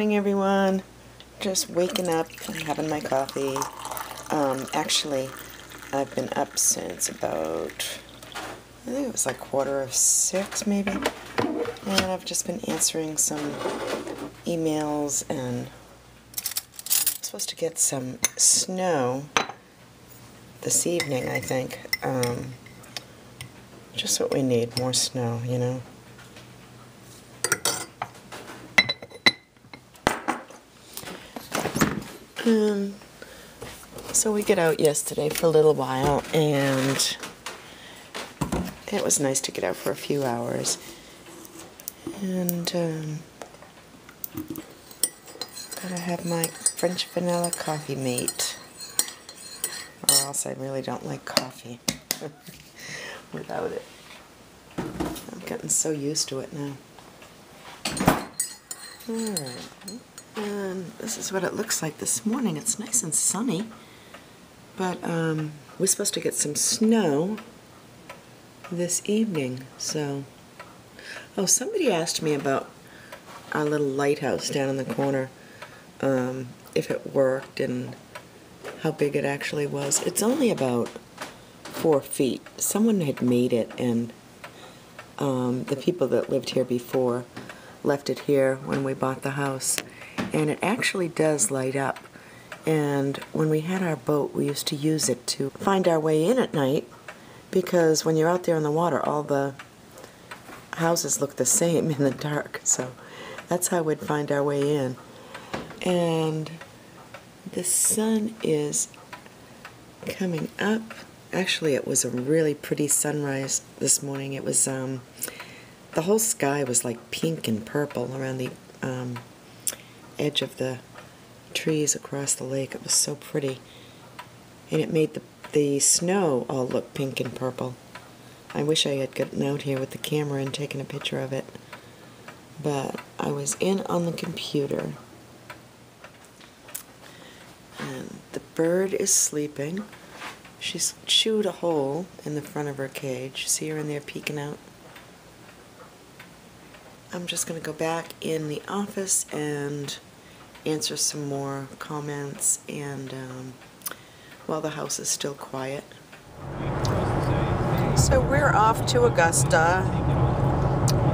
morning, everyone. Just waking up and having my coffee. Actually, I've been up since about, I think it was like 5:45 maybe. And I've just been answering some emails, and I'm supposed to get some snow this evening, I think. Just what we need, more snow, you know. So we get out yesterday for a little while, and it was nice to get out for a few hours. And gotta have my French vanilla coffee mate, or else I really don't like coffee without it. I'm getting so used to it now. Alright. And this is what it looks like this morning. It's nice and sunny, but we're supposed to get some snow this evening. So, oh, somebody asked me about our little lighthouse down in the corner, if it worked and how big it actually was. It's only about 4 feet. Someone had made it, and the people that lived here before left it here when we bought the house. And it actually does light up. And when we had our boat, we used to use it to find our way in at night, because when you're out there in the water, all the houses look the same in the dark. So that's how we'd find our way in. And the sun is coming up. Actually, it was a really pretty sunrise this morning. It was, the whole sky was like pink and purple around the edge of the trees across the lake. It was so pretty, and it made the snow all look pink and purple. I wish I had gotten out here with the camera and taken a picture of it, but I was in on the computer. And the bird is sleeping. She's chewed a hole in the front of her cage. See her in there peeking out? I'm just going to go back in the office and answer some more comments, and while the house is still quiet. So we're off to Augusta,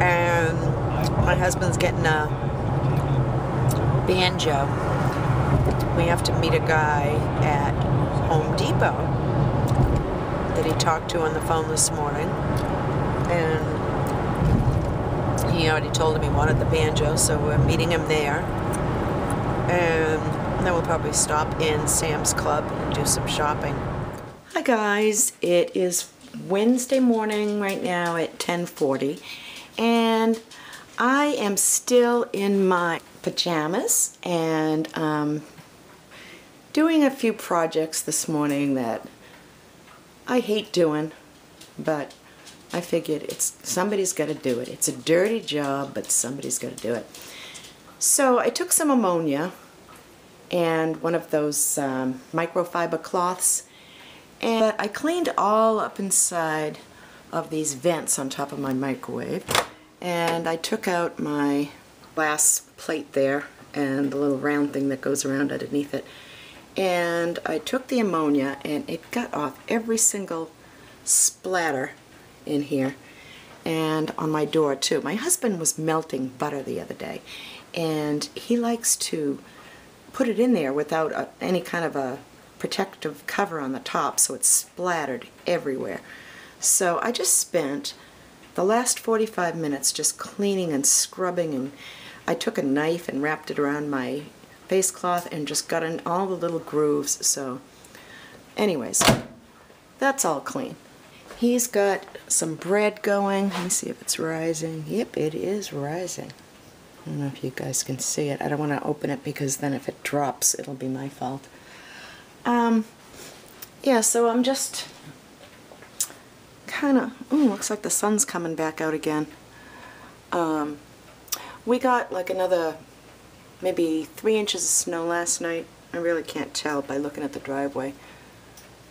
and my husband's getting a banjo. We have to meet a guy at Home Depot that he talked to on the phone this morning, and he already told him he wanted the banjo, so we're meeting him there. And then we'll probably stop in Sam's Club and do some shopping. Hi guys, it is Wednesday morning right now at 10:40, and I am still in my pajamas and doing a few projects this morning that I hate doing, but I figured somebody's got to do it. It's a dirty job, but somebody's got to do it. So I took some ammonia and one of those microfiber cloths, and I cleaned all up inside of these vents on top of my microwave, and I took out my glass plate there and the little round thing that goes around underneath it, and I took the ammonia, and it got off every single splatter in here, and on my door too. My husband was melting butter the other day, and he likes to put it in there without any kind of a protective cover on the top, so it's splattered everywhere. So I just spent the last 45 minutes just cleaning and scrubbing, and I took a knife and wrapped it around my face cloth and just got in all the little grooves. So anyways, that's all clean. He's got some bread going. Let me see if it's rising. Yep, it is rising. I don't know if you guys can see it. I don't want to open it because then if it drops, it'll be my fault. Yeah, so I'm just kind of, looks like the sun's coming back out again. We got like another maybe 3 inches of snow last night. I really can't tell by looking at the driveway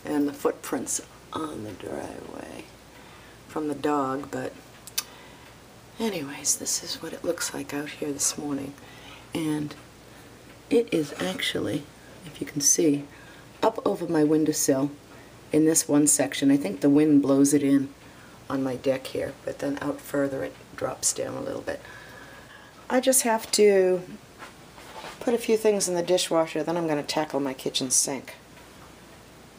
and the footprints on the driveway from the dog, but anyways, this is what it looks like out here this morning. And It is actually, if you can see, up over my windowsill in this one section. I think the wind blows it in on my deck here, but then out further it drops down a little bit. I just have to put a few things in the dishwasher, then I'm going to tackle my kitchen sink.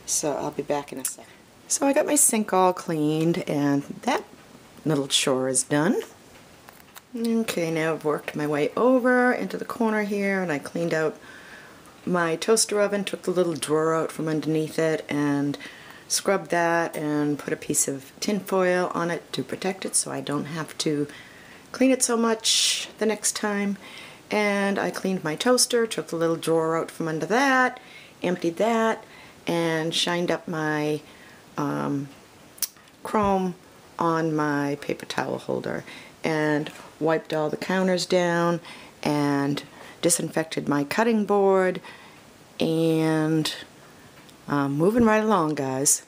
So I'll be back in a sec. So I got my sink all cleaned, and that little chore is done. Okay, now I've worked my way over into the corner here, and I cleaned out my toaster oven, took the little drawer out from underneath it, and scrubbed that, and put a piece of tin foil on it to protect it so I don't have to clean it so much the next time. And I cleaned my toaster, took the little drawer out from under that, emptied that, and shined up my chrome on my paper towel holder, and wiped all the counters down, and disinfected my cutting board, and moving right along, guys.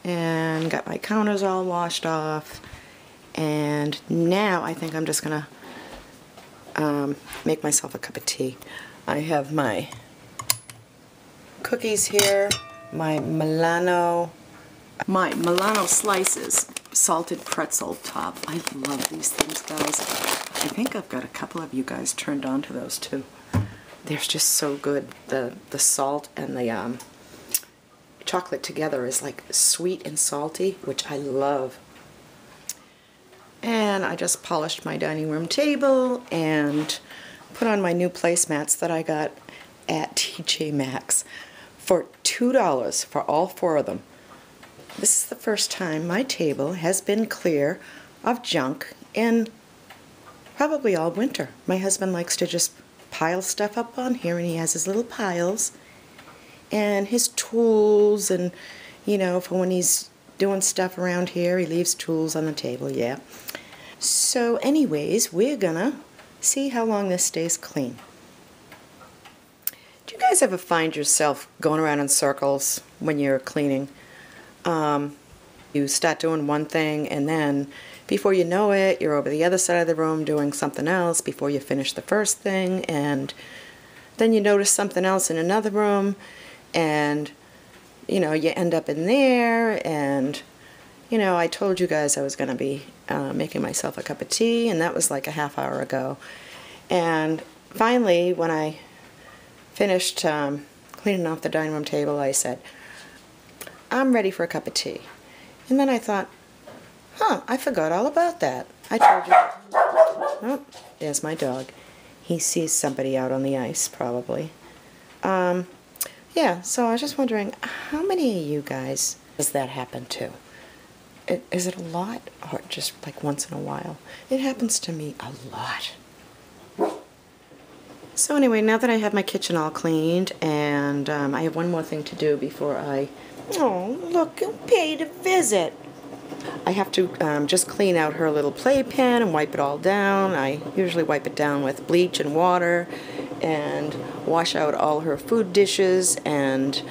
And got my counters all washed off, and now I think I'm just gonna make myself a cup of tea. I have my cookies here, my Milano slices, salted pretzel top. I love these things, guys. I think I've got a couple of you guys turned on to those too. They're just so good. The salt and the chocolate together is like sweet and salty, which I love. And I just polished my dining room table and put on my new placemats that I got at TJ Maxx for $2 for all 4 of them. This is the first time my table has been clear of junk in probably all winter. My husband likes to just pile stuff up on here, and he has his little piles and his tools, and you know, for when he's doing stuff around here, he leaves tools on the table, yeah. So anyways, we're gonna see how long this stays clean. Do you guys ever find yourself going around in circles when you're cleaning? You start doing one thing, and then before you know it, you're over the other side of the room doing something else before you finish the first thing, and then you notice something else in another room, and you know, you end up in there. And you know, I told you guys I was going to be making myself a cup of tea, and that was like a half hour ago. And finally, when I finished cleaning off the dining room table, I said, I'm ready for a cup of tea. And then I thought, huh, I forgot all about that. I told you. Oh, there's my dog. He sees somebody out on the ice, probably. Yeah, so I was just wondering, how many of you guys does that happen to? Is it a lot, or just like once in a while? It happens to me a lot. So anyway, now that I have my kitchen all cleaned, and I have one more thing to do before I... Oh, look, who paid a visit? I have to just clean out her little playpen and wipe it all down. I usually wipe it down with bleach and water, and wash out all her food dishes, and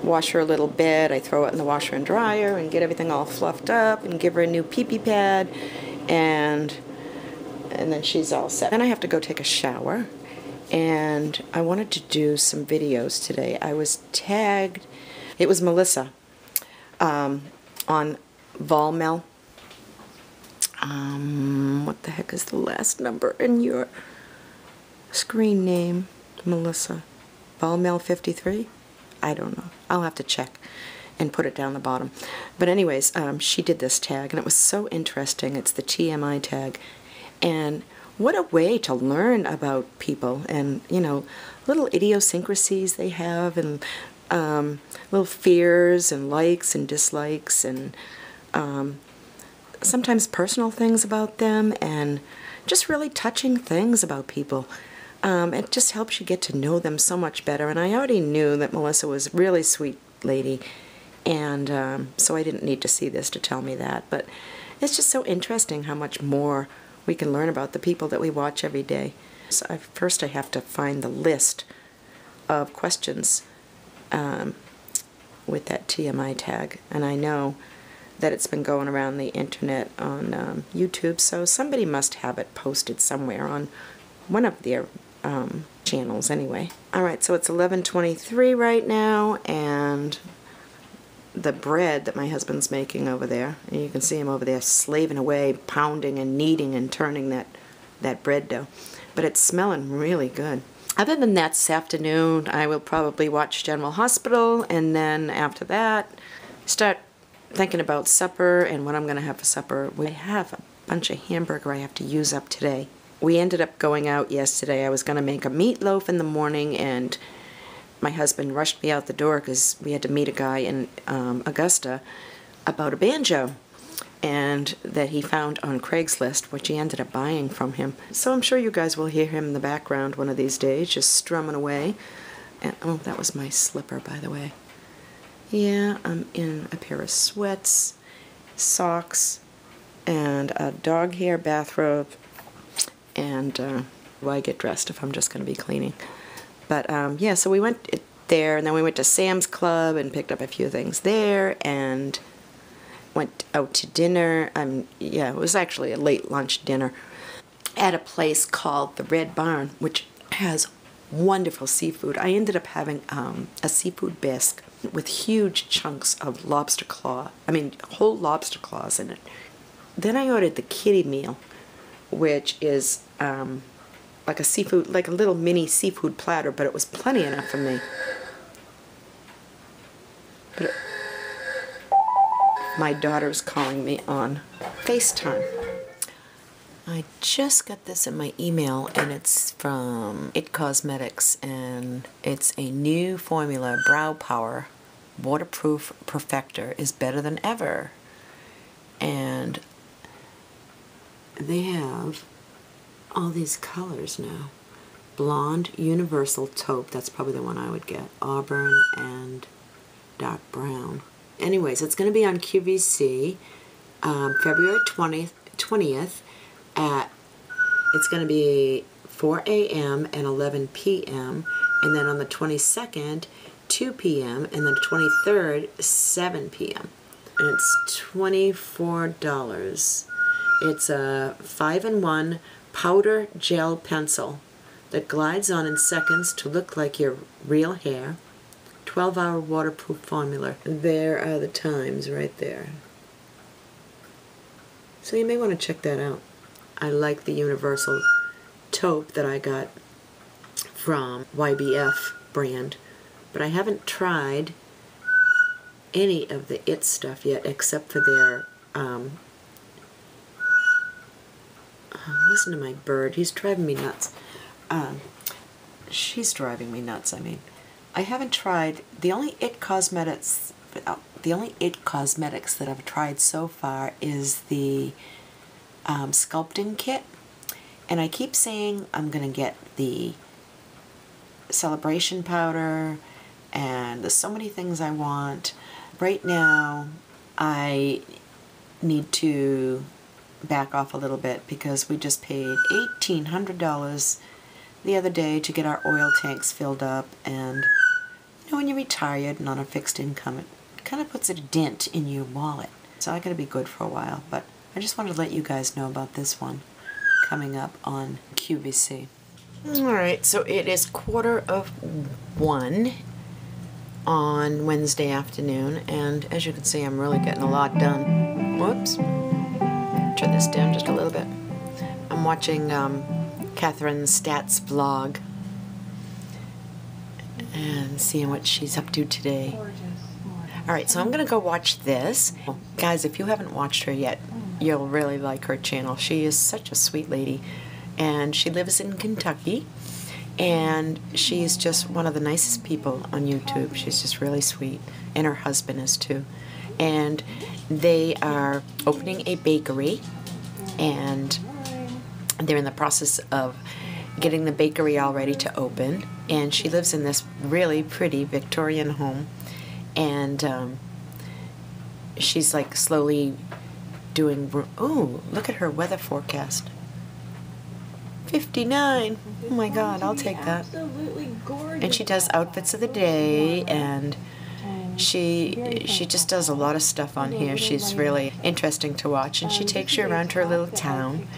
wash her little bed. I throw it in the washer and dryer and get everything all fluffed up, and give her a new pee-pee pad, and then she's all set. Then I have to go take a shower, and I wanted to do some videos today. I was tagged, it was Melissa, on Volmel. What the heck is the last number in your screen name, Melissa? Volmel 53? I don't know. I'll have to check and put it down the bottom. But anyways, she did this tag, and it was so interesting. It's the TMI tag. And what a way to learn about people, and, you know, little idiosyncrasies they have, and little fears and likes and dislikes, and sometimes personal things about them, and just really touching things about people. It just helps you get to know them so much better. And I already knew that Melissa was a really sweet lady, and so I didn't need to see this to tell me that. But it's just so interesting how much more we can learn about the people that we watch every day. So first I have to find the list of questions with that TMI tag, and I know that it's been going around the internet on YouTube, so somebody must have it posted somewhere on one of their channels anyway. Alright, so it's 11:23 right now, and the bread that my husband's making over there, and you can see him over there slaving away, pounding and kneading and turning that bread dough. But it's smelling really good. Other than that, this afternoon I will probably watch General Hospital, and then after that start thinking about supper and what I'm going to have for supper. We have a bunch of hamburger I have to use up today. We ended up going out yesterday. I was going to make a meatloaf in the morning, and my husband rushed me out the door because we had to meet a guy in Augusta about a banjo and that he found on Craigslist, which he ended up buying from him. So I'm sure you guys will hear him in the background one of these days, just strumming away. And, oh, that was my slipper, by the way. Yeah, I'm in a pair of sweats, socks, and a dog hair bathrobe, and well, I get dressed if I'm just going to be cleaning. But yeah, so we went there, and then we went to Sam's Club and picked up a few things there, and went out to dinner. Yeah, it was actually a late lunch dinner at a place called the Red Barn, which has wonderful seafood. I ended up having a seafood bisque with huge chunks of lobster claw. I mean, whole lobster claws in it. Then I ordered the kiddie meal, which is like a seafood, like a little mini seafood platter, but it was plenty enough for me. But my daughter's calling me on FaceTime. I just got this in my email, and it's from It Cosmetics, and it's a new formula, Brow Power Waterproof Perfector is better than ever. And they have all these colors now. Blonde, universal taupe, that's probably the one I would get. Auburn and dark brown. Anyways, it's going to be on QVC February 20th at, it's going to be 4 a.m. and 11 p.m. and then on the 22nd, 2 p.m. and then the 23rd, 7 p.m. And it's $24. It's a 5-in-1 powder gel pencil that glides on in seconds to look like your real hair. 12-hour waterproof formula. There are the times right there. So you may want to check that out. I like the universal taupe that I got from YBF brand, but I haven't tried any of the IT stuff yet except for their listen to my bird, he's driving me nuts. She's driving me nuts, I mean. I haven't tried, the only IT Cosmetics that I've tried so far is the sculpting kit, and I keep saying I'm gonna get the celebration powder, and there's so many things I want. Right now I need to back off a little bit because we just paid $1,800 the other day to get our oil tanks filled up, and you know, when you're retired and on a fixed income, it kind of puts a dent in your wallet. So I gotta be good for a while, but I just wanted to let you guys know about this one coming up on QVC. Alright, so it is 1:15 on Wednesday afternoon, and as you can see, I'm really getting a lot done. Whoops. Turn this down just a little bit. I'm watching Catherine Staat's vlog and seeing what she's up to today. Alright, so I'm going to go watch this. Guys, if you haven't watched her yet, you'll really like her channel. She is such a sweet lady, and she lives in Kentucky, and she's just one of the nicest people on YouTube. She's just really sweet, and her husband is too. And they are opening a bakery, and they're in the process of getting the bakery all ready to open, and she lives in this really pretty Victorian home, and she's like slowly doing, oh, look at her weather forecast. 59. Oh my God, I'll take that. Absolutely gorgeous. And she does outfits of the day, and she just does a lot of stuff on here. She's really interesting to watch, and she takes you around her little town,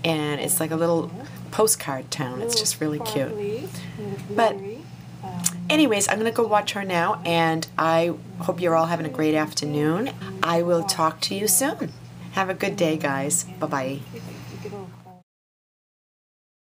and it's like a little postcard town. It's just really cute. But anyways, I'm going to go watch her now, and I hope you're all having a great afternoon. I will talk to you soon. Have a good day, guys. Bye-bye.